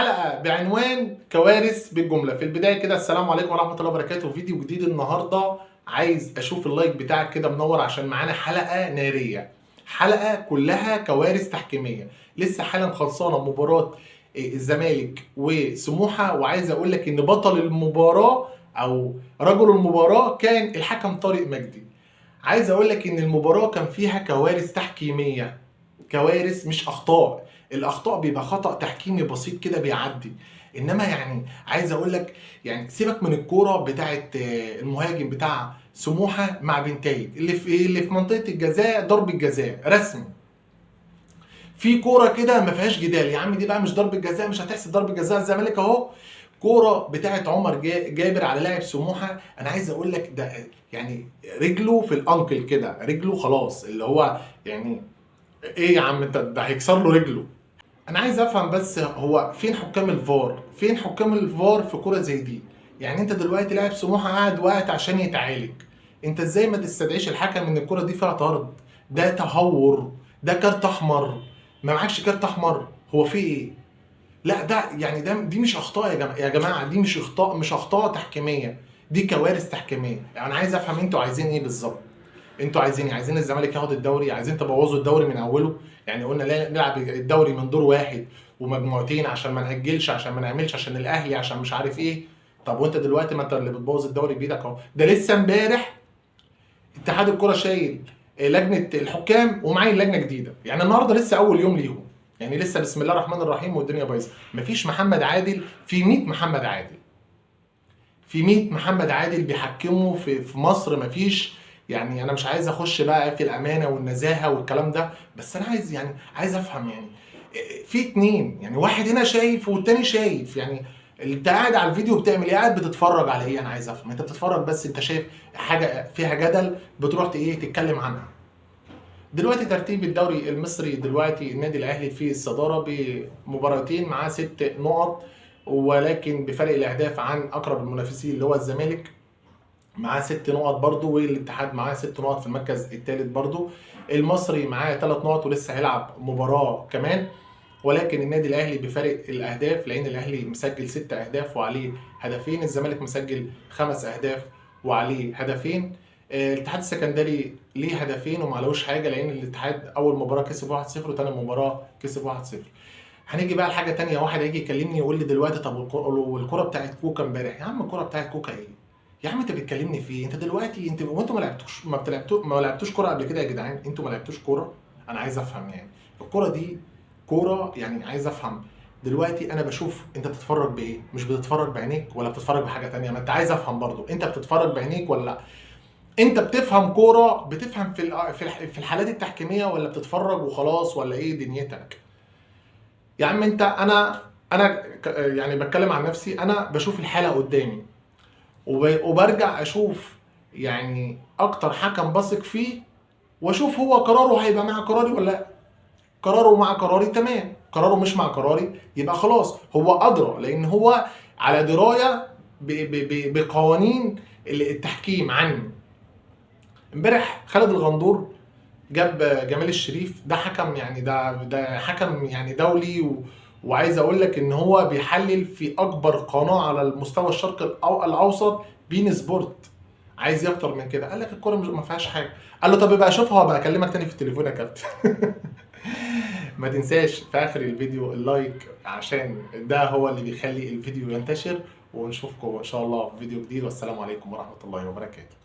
حلقه بعنوان كوارث بالجمله. في البدايه كده السلام عليكم ورحمه الله وبركاته. فيديو جديد النهارده، عايز اشوف اللايك بتاعك كده منور عشان معانا حلقه ناريه، حلقه كلها كوارث تحكيميه. لسه حالا خلصانه مباراه الزمالك وسموحه، وعايز اقول لك ان بطل المباراه او رجل المباراه كان الحكم طارق مجدي. عايز اقول لك ان المباراه كان فيها كوارث تحكيميه، كوارث مش اخطاء. الاخطاء بيبقى خطأ تحكيمي بسيط كده بيعدي، انما يعني عايز اقول لك يعني سيبك من الكوره بتاعت المهاجم بتاع سموحه مع بنتايج اللي في منطقه الجزاء، ضربه جزاء رسمي. في كوره كده ما فيهاش جدال يا عم، دي بقى مش ضربه جزاء، مش هتحسب ضربه جزاء. الزمالك اهو كوره بتاعت عمر جابر على لاعب سموحه، انا عايز اقول لك ده يعني رجله في الانكل كده، رجله خلاص اللي هو يعني ايه يا عم انت، ده هيكسر له رجله. انا عايز افهم بس، هو فين حكام الفار؟ فين حكام الفار في كوره زي دي؟ يعني انت دلوقتي لاعب سموحه قاعد وقت عشان يتعالج، انت ازاي ما تستدعيش الحكم ان الكوره دي فيها طرد؟ ده تهور، ده كارت احمر. ما معكش كارت احمر، هو في ايه؟ لا ده يعني دي مش اخطاء يا جماعه، يا جماعه دي مش اخطاء، مش اخطاء تحكيميه، دي كوارث تحكيميه. يعني انا عايز افهم انتوا عايزين ايه بالظبط؟ انتوا عايزين ايه؟ عايزين الزمالك ياخد الدوري؟ عايزين تبوظوا الدوري من اوله؟ يعني قلنا نلعب الدوري من دور واحد ومجموعتين عشان ما نأجلش، عشان ما نعملش، عشان الاهلي، عشان مش عارف ايه. طب وانت دلوقتي ما انت اللي بتبوظ الدوري بايدك اهو. ده لسه امبارح اتحاد الكره شايل لجنه الحكام ومعين لجنه جديده، يعني النهارده لسه اول يوم ليهم، يعني لسه بسم الله الرحمن الرحيم والدنيا بايظه. مفيش محمد عادل في 100 محمد عادل، في 100 محمد عادل بيحكموا في مصر. مفيش يعني، انا مش عايز اخش بقى في الامانه والنزاهه والكلام ده، بس انا عايز يعني عايز افهم يعني في اتنين، يعني واحد هنا شايف والتاني شايف، يعني انت قاعد على الفيديو بتعمل ايه؟ قاعد بتتفرج على ايه؟ انا عايز افهم، انت بتتفرج بس انت شايف حاجه فيها جدل بتروح ايه تتكلم عنها. دلوقتي ترتيب الدوري المصري، دلوقتي النادي الاهلي في الصداره بمباراتين معاه 6 نقط، ولكن بفرق الاهداف عن اقرب المنافسين اللي هو الزمالك معاه 6 نقط برضه، والاتحاد معاه 6 نقط في المركز الثالث برضه. المصري معاه 3 نقط ولسه هيلعب مباراه كمان، ولكن النادي الاهلي بفرق الاهداف، لان الاهلي مسجل 6 اهداف وعليه هدفين، الزمالك مسجل 5 اهداف وعليه هدفين. الاتحاد السكندري ليه هدفين وما عليهوش حاجه، لان الاتحاد اول مباراه كسب 1-0 وثاني مباراه كسب 1-0. هنيجي بقى لحاجه ثانيه، واحد هيجي يكلمني يقول لي دلوقتي طب والكره بتاعت كوكا امبارح؟ يا عم الكره بتاعت كوكا ايه؟ يا عم انت بتكلمني في ايه؟ انت دلوقتي انت وانتوا ما لعبتوش كوره قبل كده يا جدعان؟ انتوا ما لعبتوش كوره؟ انا عايز افهم يعني الكوره دي كوره، يعني عايز افهم دلوقتي. انا بشوف انت بتتفرج بايه؟ مش بتتفرج بعينيك ولا بتتفرج بحاجه تانية؟ ما انت عايز افهم برضو، انت بتتفرج بعينيك ولا لا؟ انت بتفهم كوره، بتفهم في الحالات التحكيميه، ولا بتتفرج وخلاص، ولا ايه دنيتك؟ يا عم انت، انا يعني بتكلم عن نفسي، انا بشوف الحاله قدامي وبرجع اشوف يعني اكتر حكم بثق فيه، واشوف هو قراره هيبقى مع قراري ولا لا. قراره مع قراري تمام، قراره مش مع قراري يبقى خلاص هو ادرى، لان هو على درايه بقوانين التحكيم عني. امبارح خالد الغندور جاب جمال الشريف، ده حكم يعني ده حكم يعني دولي وعايز اقول لك ان هو بيحلل في اكبر قناه على المستوى الشرقي الاوسط، بين سبورت. عايز ايه اكتر من كده؟ قال لك الكوره ما فيهاش حاجه. قال له طب يبقى اشوفها وابقى اكلمك تاني في التليفون يا كابتن. ما تنساش في اخر الفيديو اللايك، عشان ده هو اللي بيخلي الفيديو ينتشر، ونشوفكم ان شاء الله في فيديو جديد، والسلام عليكم ورحمه الله وبركاته.